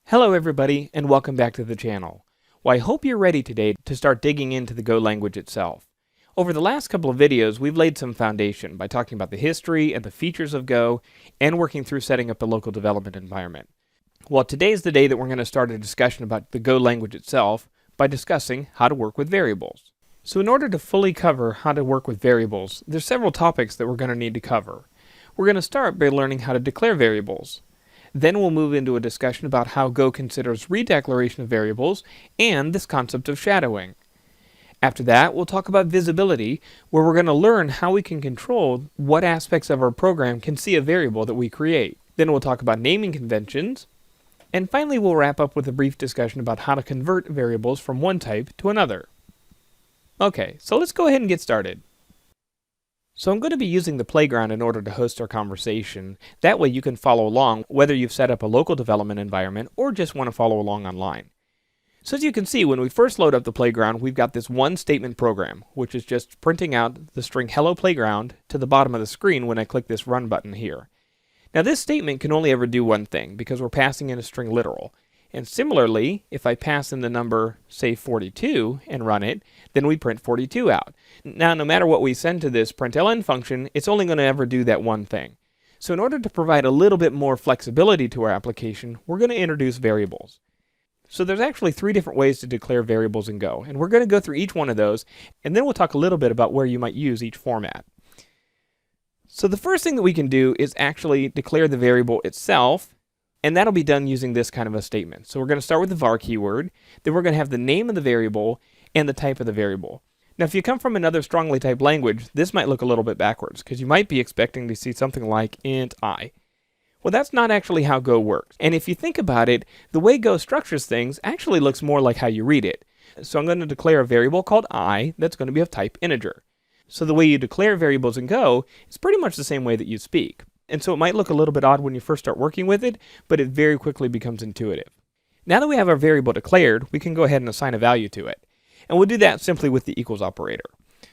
Hello everybody, and welcome back to the channel. Well, I hope you're ready today to start digging into the Go language itself. Over the last couple of videos, we've laid some foundation by talking about the history and the features of Go, and working through setting up a local development environment. Well, today is the day that we're going to start a discussion about the Go language itself by discussing how to work with variables. So in order to fully cover how to work with variables, there's several topics that we're going to need to cover. We're going to start by learning how to declare variables. Then we'll move into a discussion about how Go considers redeclaration of variables and this concept of shadowing. After that, we'll talk about visibility, where we're going to learn how we can control what aspects of our program can see a variable that we create. Then we'll talk about naming conventions. And finally, we'll wrap up with a brief discussion about how to convert variables from one type to another. Okay, so let's go ahead and get started. So I'm going to be using the playground in order to host our conversation. That way you can follow along whether you've set up a local development environment or just want to follow along online. So as you can see, when we first load up the playground, we've got this one statement program, which is just printing out the string hello playground to the bottom of the screen when I click this run button here. Now this statement can only ever do one thing because we're passing in a string literal. And similarly, if I pass in the number, say 42, and run it, then we print 42 out. Now, no matter what we send to this println function, it's only going to ever do that one thing. So in order to provide a little bit more flexibility to our application, we're going to introduce variables. So there's actually three different ways to declare variables in Go, and we're going to go through each one of those, and then we'll talk a little bit about where you might use each format. So the first thing that we can do is actually declare the variable itself, and that'll be done using this kind of a statement. So we're going to start with the var keyword, then we're going to have the name of the variable and the type of the variable. Now if you come from another strongly typed language, this might look a little bit backwards, because you might be expecting to see something like int I. Well, that's not actually how Go works. And if you think about it, the way Go structures things actually looks more like how you read it. So I'm going to declare a variable called I that's going to be of type integer. So the way you declare variables in Go is pretty much the same way that you speak. And so it might look a little bit odd when you first start working with it, but it very quickly becomes intuitive. Now that we have our variable declared, we can go ahead and assign a value to it. And we'll do that simply with the equals operator.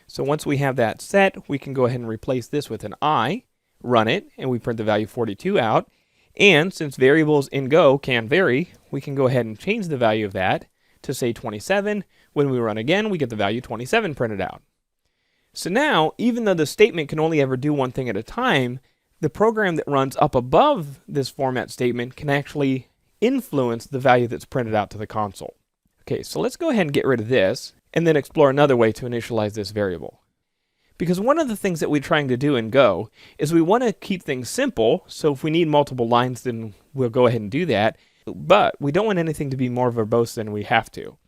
So once we have that set, we can go ahead and replace this with an I, run it, and we print the value 42 out. And since variables in Go can vary, we can go ahead and change the value of that to say 27. When we run again, we get the value 27 printed out. So now, even though the statement can only ever do one thing at a time, the program that runs up above this format statement can actually influence the value that's printed out to the console. Okay, so let's go ahead and get rid of this, and then explore another way to initialize this variable. Because one of the things that we're trying to do in Go is we want to keep things simple, so if we need multiple lines, then we'll go ahead and do that, but we don't want anything to be more verbose than we have to.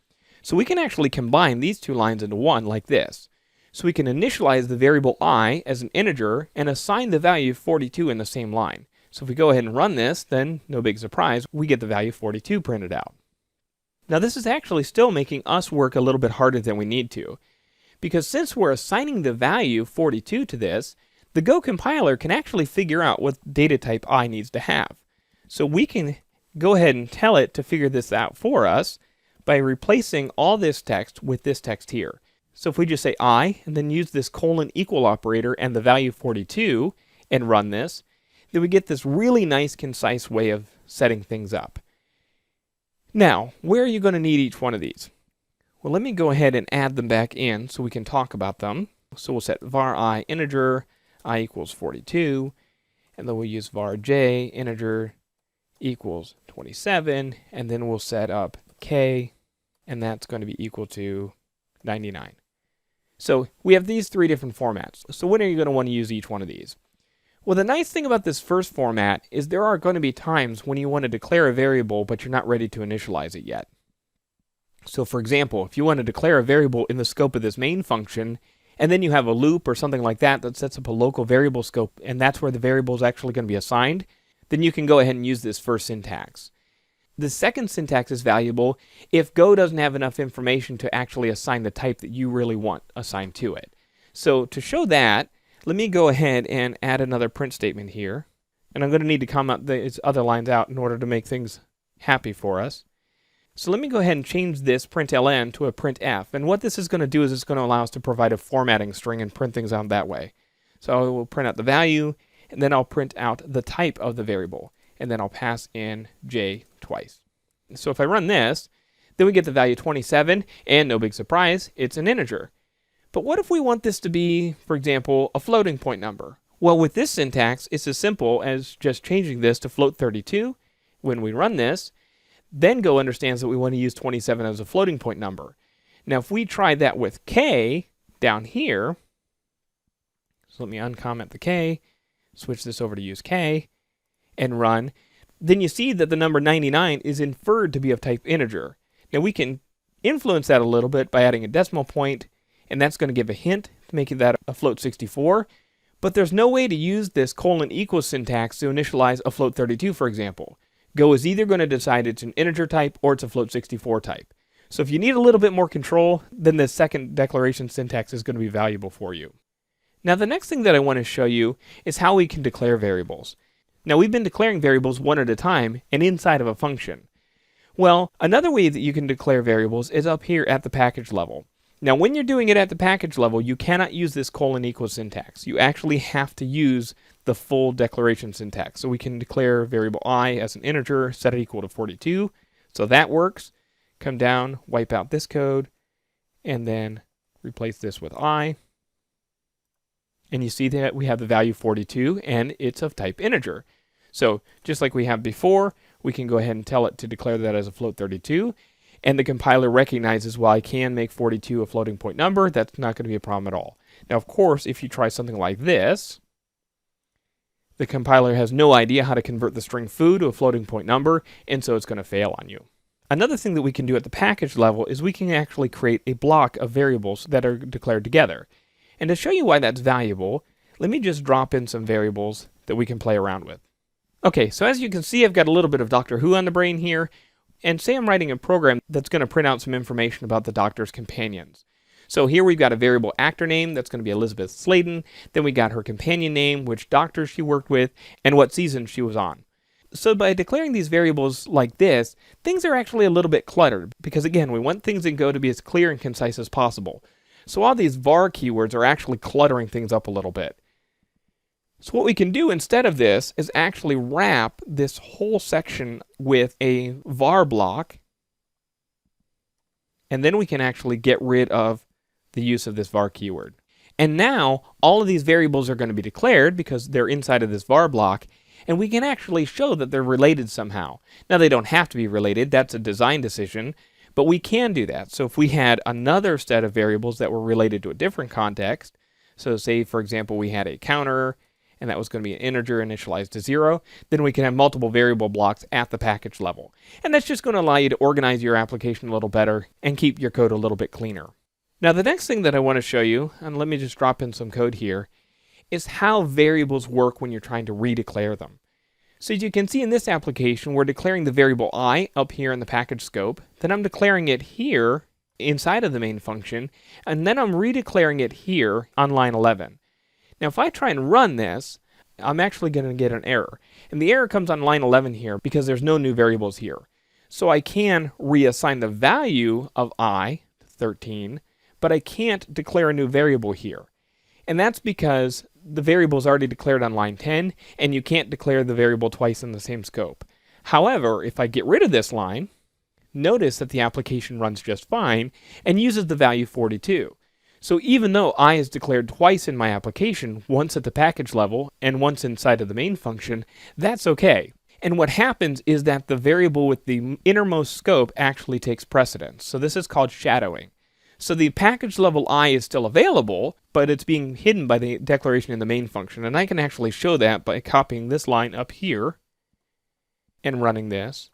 So we can actually combine these two lines into one like this. So we can initialize the variable I as an integer and assign the value 42 in the same line. So if we go ahead and run this, then no big surprise, we get the value 42 printed out. Now this is actually still making us work a little bit harder than we need to, because since we're assigning the value 42 to this, the Go compiler can actually figure out what data type I needs to have. So we can go ahead and tell it to figure this out for us by replacing all this text with this text here. So if we just say I, and then use this :equal operator and the value 42, and run this, then we get this really nice, concise way of setting things up. Now, where are you going to need each one of these? Well, let me go ahead and add them back in so we can talk about them. So we'll set var I integer, I equals 42, and then we'll use var j integer equals 27, and then we'll set up k, and that's going to be equal to 99. So we have these three different formats. So when are you going to want to use each one of these? Well, the nice thing about this first format is there are going to be times when you want to declare a variable, but you're not ready to initialize it yet. So for example, if you want to declare a variable in the scope of this main function, and then you have a loop or something like that that sets up a local variable scope, and that's where the variable is actually going to be assigned, then you can go ahead and use this first syntax. The second syntax is valuable if Go doesn't have enough information to actually assign the type that you really want assigned to it. So to show that, let me go ahead and add another print statement here. And I'm going to need to comment these other lines out in order to make things happy for us. So let me go ahead and change this println to a printf. And what this is going to do is it's going to allow us to provide a formatting string and print things out that way. So I will print out the value, and then I'll print out the type of the variable. And then I'll pass in j twice. So if I run this, then we get the value 27, and no big surprise, it's an integer. But what if we want this to be, for example, a floating point number? Well, with this syntax, it's as simple as just changing this to float 32 when we run this. Then Go understands that we want to use 27 as a floating point number. Now, if we try that with k down here, so let me uncomment the k, switch this over to use k, and run, then you see that the number 99 is inferred to be of type integer. Now, we can influence that a little bit by adding a decimal point, and that's going to give a hint to make that a float 64. But there's no way to use this colon equals syntax to initialize a float 32, for example. Go is either going to decide it's an integer type or it's a float 64 type. So if you need a little bit more control, then the second declaration syntax is going to be valuable for you. Now, the next thing that I want to show you is how we can declare variables. Now, we've been declaring variables one at a time and inside of a function. Well, another way that you can declare variables is up here at the package level. Now, when you're doing it at the package level, you cannot use this colon equals syntax. You actually have to use the full declaration syntax. So we can declare variable I as an integer, set it equal to 42. So that works. Come down, wipe out this code, and then replace this with I. And you see that we have the value 42, and it's of type integer. So just like we have before, we can go ahead and tell it to declare that as a float 32. And the compiler recognizes, well, I can make 42 a floating point number. That's not going to be a problem at all. Now, of course, if you try something like this, the compiler has no idea how to convert the string foo to a floating point number, and so it's going to fail on you. Another thing that we can do at the package level is we can actually create a block of variables that are declared together. And to show you why that's valuable, let me just drop in some variables that we can play around with. Okay, so as you can see, I've got a little bit of Doctor Who on the brain here. And say I'm writing a program that's going to print out some information about the Doctor's companions. So here we've got a variable actor name that's going to be Elizabeth Sladen. Then we got her companion name, which doctor she worked with, and what season she was on. So by declaring these variables like this, things are actually a little bit cluttered because, again, we want things in Go to be as clear and concise as possible. So all these var keywords are actually cluttering things up a little bit. So what we can do instead of this is actually wrap this whole section with a var block, and then we can actually get rid of the use of this var keyword. And now all of these variables are going to be declared because they're inside of this var block, and we can actually show that they're related somehow. Now, they don't have to be related, that's a design decision, but we can do that. So if we had another set of variables that were related to a different context, so say, for example, we had a counter, and that was going to be an integer initialized to 0, then we can have multiple variable blocks at the package level. And that's just going to allow you to organize your application a little better and keep your code a little bit cleaner. Now, the next thing that I want to show you, and let me just drop in some code here, is how variables work when you're trying to redeclare them. So as you can see in this application, we're declaring the variable I up here in the package scope, then I'm declaring it here inside of the main function, and then I'm redeclaring it here on line 11. Now, if I try and run this, I'm actually going to get an error. And the error comes on line 11 here because there's no new variables here. So I can reassign the value of I, 13, but I can't declare a new variable here. And that's because the variable is already declared on line 10, and you can't declare the variable twice in the same scope. However, if I get rid of this line, notice that the application runs just fine and uses the value 42. So even though I is declared twice in my application, once at the package level and once inside of the main function, that's okay. And what happens is that the variable with the innermost scope actually takes precedence. So this is called shadowing. So the package level I is still available, but it's being hidden by the declaration in the main function. And I can actually show that by copying this line up here and running this.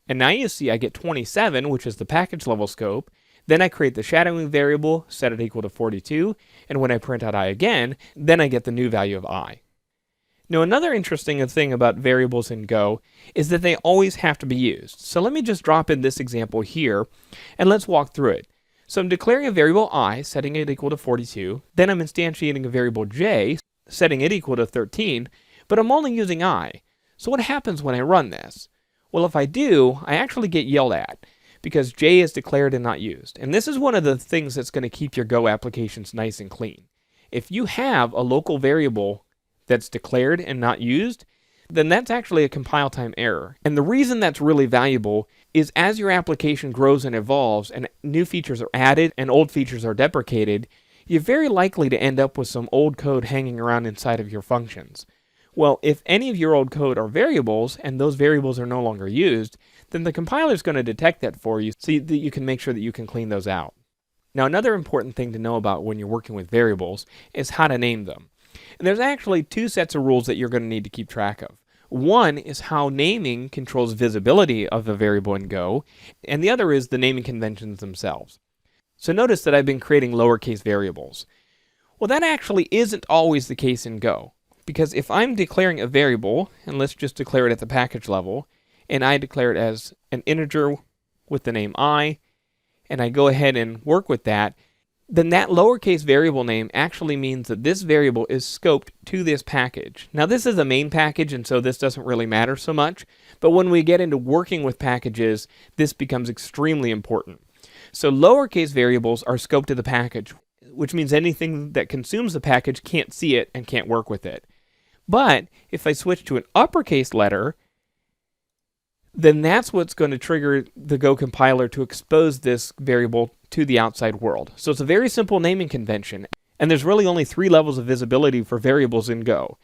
And now you see I get 27, which is the package level scope. Then I create the shadowing variable, set it equal to 42, and when I print out I again, then I get the new value of I. Now, another interesting thing about variables in Go is that they always have to be used. So let me just drop in this example here, and let's walk through it. So I'm declaring a variable I, setting it equal to 42, then I'm instantiating a variable j, setting it equal to 13, but I'm only using I. So what happens when I run this? Well, if I do, I actually get yelled at, because j is declared and not used. And this is one of the things that's going to keep your Go applications nice and clean. If you have a local variable that's declared and not used, then that's actually a compile time error. And the reason that's really valuable is as your application grows and evolves and new features are added and old features are deprecated, you're very likely to end up with some old code hanging around inside of your functions. Well, if any of your old code are variables and those variables are no longer used, then the compiler is going to detect that for you so that you can make sure that you can clean those out. Now, another important thing to know about when you're working with variables is how to name them. And there's actually two sets of rules that you're going to need to keep track of. One is how naming controls visibility of a variable in Go, and the other is the naming conventions themselves. So notice that I've been creating lowercase variables. Well, that actually isn't always the case in Go, because if I'm declaring a variable, and let's just declare it at the package level, and I declare it as an integer with the name I, and I go ahead and work with that, then that lowercase variable name actually means that this variable is scoped to this package. Now this is a main package, and so this doesn't really matter so much, but when we get into working with packages, this becomes extremely important. So lowercase variables are scoped to the package, which means anything that consumes the package can't see it and can't work with it. But if I switch to an uppercase letter, then that's what's going to trigger the Go compiler to expose this variable to the outside world. So it's a very simple naming convention, and there's really only 3 levels of visibility for variables in Go.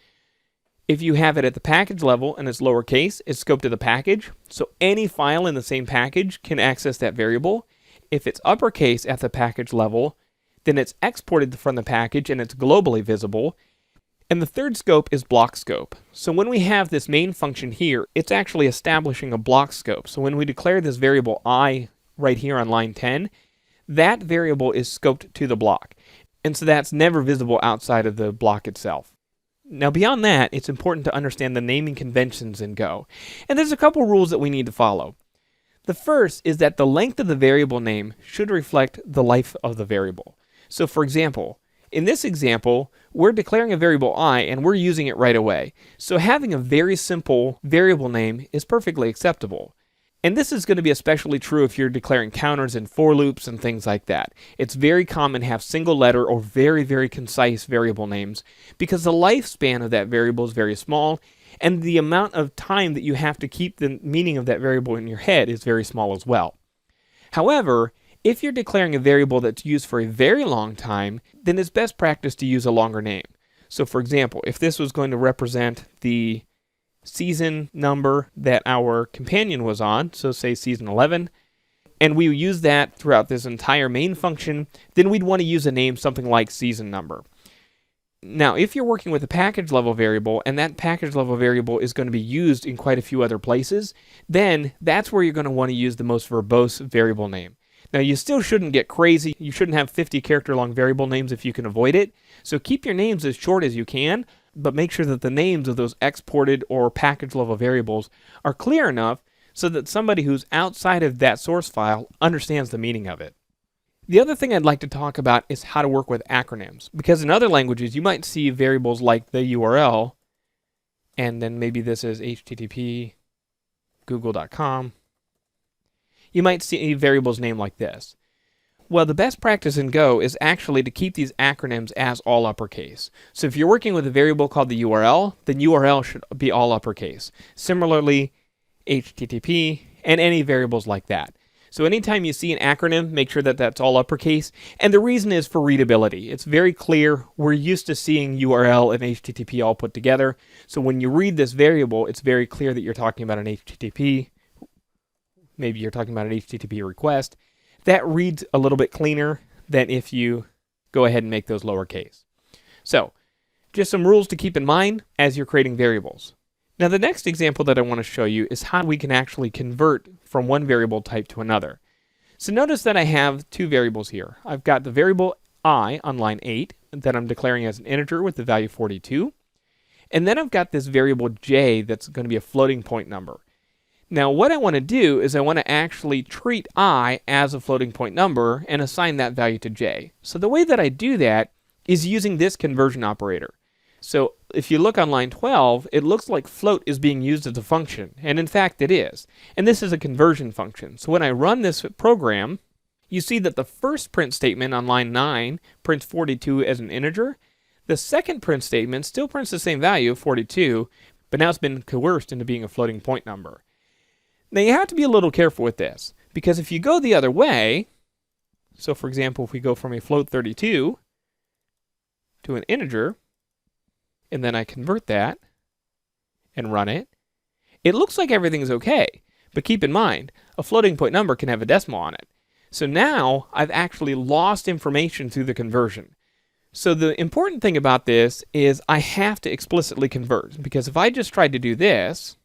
If you have it at the package level and it's lowercase, it's scoped to the package, so any file in the same package can access that variable. If it's uppercase at the package level, then it's exported from the package and it's globally visible. And the third scope is block scope. So when we have this main function here, it's actually establishing a block scope. So when we declare this variable I right here on line 10, that variable is scoped to the block. And so that's never visible outside of the block itself. Now beyond that, it's important to understand the naming conventions in Go. And there's a couple rules that we need to follow. The first is that the length of the variable name should reflect the life of the variable. So for example, in this example, we're declaring a variable I and we're using it right away. So having a very simple variable name is perfectly acceptable. And this is going to be especially true if you're declaring counters and for loops and things like that. It's very common to have single letter or very, very concise variable names because the lifespan of that variable is very small and the amount of time that you have to keep the meaning of that variable in your head is very small as well. However, if you're declaring a variable that's used for a very long time, then it's best practice to use a longer name. So for example, if this was going to represent the season number that our companion was on, so say season 11, and we use that throughout this entire main function, then we'd want to use a name something like season number. Now, if you're working with a package level variable, and that package level variable is going to be used in quite a few other places, then that's where you're going to want to use the most verbose variable name. Now, you still shouldn't get crazy. You shouldn't have 50 character long variable names if you can avoid it. So keep your names as short as you can, but make sure that the names of those exported or package level variables are clear enough so that somebody who's outside of that source file understands the meaning of it. The other thing I'd like to talk about is how to work with acronyms, because in other languages you might see variables like the URL, and then maybe this is http google.com. You might see variables named like this. Well, the best practice in Go is actually to keep these acronyms as all uppercase. So if you're working with a variable called the URL, then URL should be all uppercase. Similarly, HTTP and any variables like that. So anytime you see an acronym, make sure that that's all uppercase. And the reason is for readability. It's very clear. We're used to seeing URL and HTTP all put together. So when you read this variable, it's very clear that you're talking about an HTTP. Maybe you're talking about an HTTP request. That reads a little bit cleaner than if you go ahead and make those lowercase. So, just some rules to keep in mind as you're creating variables. Now the next example that I want to show you is how we can actually convert from one variable type to another. So notice that I have two variables here. I've got the variable I on line 8 that I'm declaring as an integer with the value 42. And then I've got this variable j that's going to be a floating point number. Now what I want to do is I want to actually treat I as a floating point number and assign that value to j. So the way that I do that is using this conversion operator. So if you look on line 12, it looks like float is being used as a function, and in fact it is. And this is a conversion function. So when I run this program, you see that the first print statement on line 9 prints 42 as an integer. The second print statement still prints the same value, 42, but now it's been coerced into being a floating point number. Now you have to be a little careful with this, because if you go the other way, so for example, if we go from a float 32 to an integer, and then I convert that and run it, it looks like everything's okay. But keep in mind, a floating point number can have a decimal on it. So now I've actually lost information through the conversion. So the important thing about this is I have to explicitly convert, because if I just tried to do this,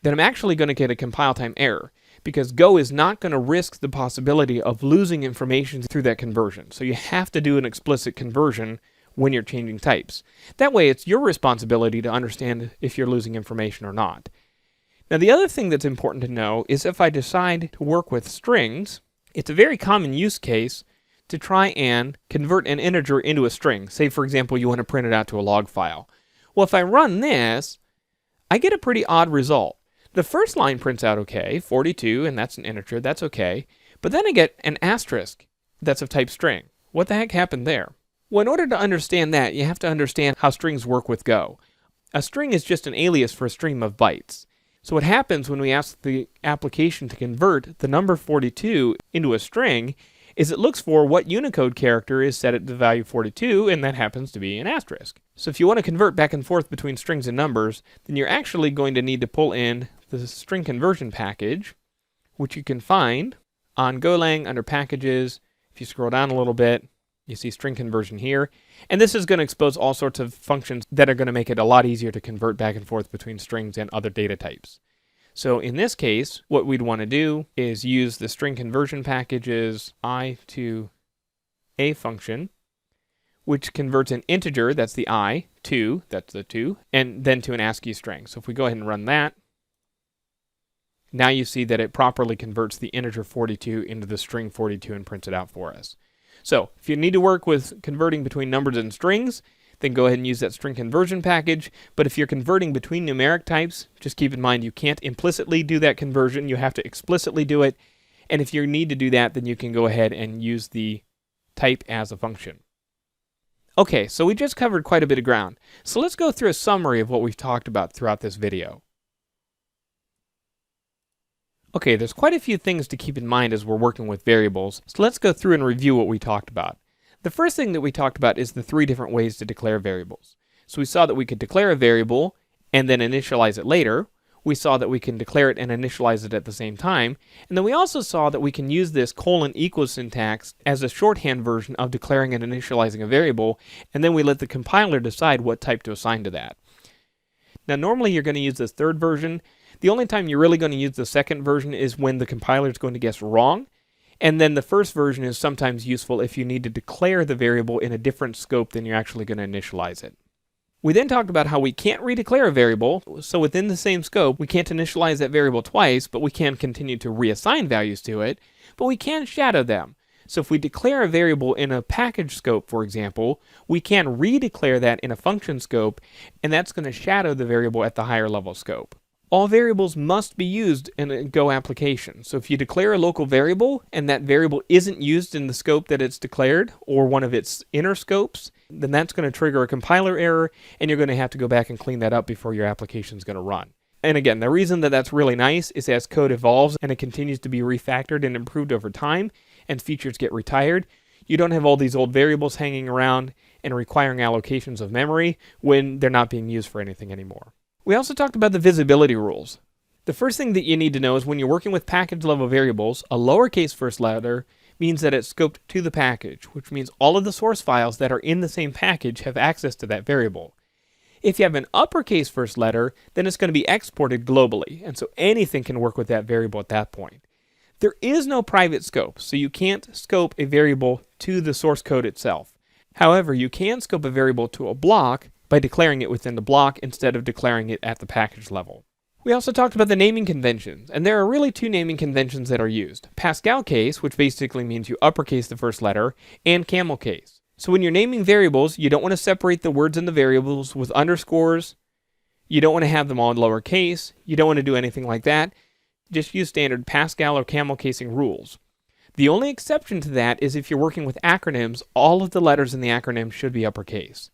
then I'm actually going to get a compile time error, because Go is not going to risk the possibility of losing information through that conversion. So you have to do an explicit conversion when you're changing types. That way it's your responsibility to understand if you're losing information or not. Now the other thing that's important to know is if I decide to work with strings, it's a very common use case to try and convert an integer into a string. Say for example you want to print it out to a log file. Well, if I run this, I get a pretty odd result. The first line prints out okay, 42, and that's an integer, that's okay. But then I get an asterisk that's of type string. What the heck happened there? Well, in order to understand that, you have to understand how strings work with Go. A string is just an alias for a stream of bytes. So what happens when we ask the application to convert the number 42 into a string is it looks for what Unicode character is set at the value 42, and that happens to be an asterisk. So if you want to convert back and forth between strings and numbers, then you're actually going to need to pull in the string conversion package, which you can find on Golang under packages. If you scroll down a little bit, you see string conversion here. And this is going to expose all sorts of functions that are going to make it a lot easier to convert back and forth between strings and other data types. So in this case, what we'd want to do is use the string conversion package's I to A function, which converts an integer, that's the I, to, that's the 2, and then to an ASCII string. So if we go ahead and run that, now you see that it properly converts the integer 42 into the string 42 and prints it out for us. So if you need to work with converting between numbers and strings, then go ahead and use that string conversion package. But if you're converting between numeric types, just keep in mind you can't implicitly do that conversion. You have to explicitly do it. And if you need to do that, then you can go ahead and use the type as a function. Okay, so we just covered quite a bit of ground. So let's go through a summary of what we've talked about throughout this video. Okay, there's quite a few things to keep in mind as we're working with variables, so let's go through and review what we talked about. The first thing that we talked about is the 3 different ways to declare variables. So we saw that we could declare a variable and then initialize it later. We saw that we can declare it and initialize it at the same time. And then we also saw that we can use this : syntax as a shorthand version of declaring and initializing a variable, and then we let the compiler decide what type to assign to that. Now normally you're going to use this third version. The only time you're really going to use the second version is when the compiler is going to guess wrong. And then the first version is sometimes useful if you need to declare the variable in a different scope than you're actually going to initialize it. We then talked about how we can't redeclare a variable, so within the same scope, we can't initialize that variable twice, but we can continue to reassign values to it, but we can shadow them. So if we declare a variable in a package scope, for example, we can redeclare that in a function scope, and that's going to shadow the variable at the higher level scope. All variables must be used in a Go application. So if you declare a local variable and that variable isn't used in the scope that it's declared or one of its inner scopes, then that's going to trigger a compiler error and you're going to have to go back and clean that up before your application is going to run. And again, the reason that that's really nice is as code evolves and it continues to be refactored and improved over time and features get retired, you don't have all these old variables hanging around and requiring allocations of memory when they're not being used for anything anymore. We also talked about the visibility rules. The first thing that you need to know is when you're working with package level variables, a lowercase first letter means that it's scoped to the package, which means all of the source files that are in the same package have access to that variable. If you have an uppercase first letter, then it's going to be exported globally, and so anything can work with that variable at that point. There is no private scope, so you can't scope a variable to the source code itself. However, you can scope a variable to a block by declaring it within the block instead of declaring it at the package level. We also talked about the naming conventions, and there are really 2 naming conventions that are used: Pascal case, which basically means you uppercase the first letter, and camel case. So when you're naming variables, you don't want to separate the words in the variables with underscores. You don't want to have them all in lowercase. You don't want to do anything like that. Just use standard Pascal or camel casing rules. The only exception to that is if you're working with acronyms, all of the letters in the acronym should be uppercase.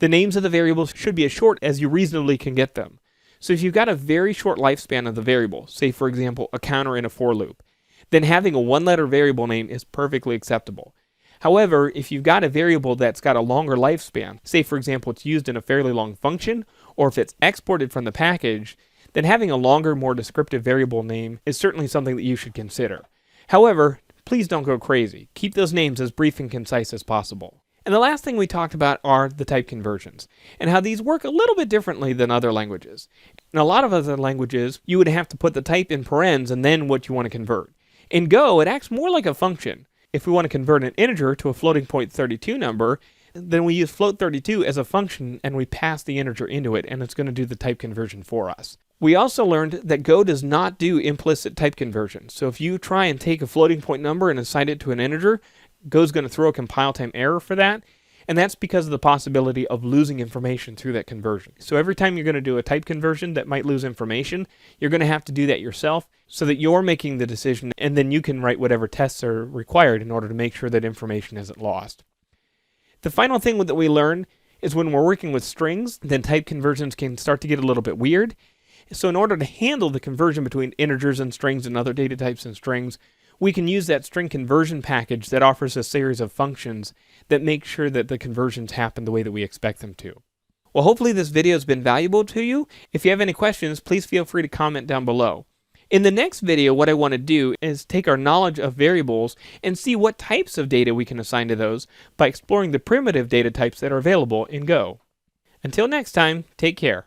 the names of the variables should be as short as you reasonably can get them. So if you've got a very short lifespan of the variable, say for example a counter in a for loop, then having a one-letter variable name is perfectly acceptable. However, if you've got a variable that's got a longer lifespan, say for example it's used in a fairly long function, or if it's exported from the package, then having a longer, more descriptive variable name is certainly something that you should consider. However, please don't go crazy. Keep those names as brief and concise as possible. And the last thing we talked about are the type conversions, and how these work a little bit differently than other languages. In a lot of other languages, you would have to put the type in parens and then what you want to convert. In Go, it acts more like a function. If we want to convert an integer to a floating point 32 number, then we use float32 as a function and we pass the integer into it, and it's going to do the type conversion for us. We also learned that Go does not do implicit type conversion. So if you try and take a floating point number and assign it to an integer, Go's going to throw a compile time error for that, and that's because of the possibility of losing information through that conversion. So every time you're going to do a type conversion that might lose information, you're going to have to do that yourself so that you're making the decision, and then you can write whatever tests are required in order to make sure that information isn't lost. The final thing that we learn is when we're working with strings, then type conversions can start to get a little bit weird. So in order to handle the conversion between integers and strings and other data types and strings, we can use that string conversion package that offers a series of functions that make sure that the conversions happen the way that we expect them to. Well, hopefully this video has been valuable to you. If you have any questions, please feel free to comment down below. In the next video, what I want to do is take our knowledge of variables and see what types of data we can assign to those by exploring the primitive data types that are available in Go. Until next time, take care.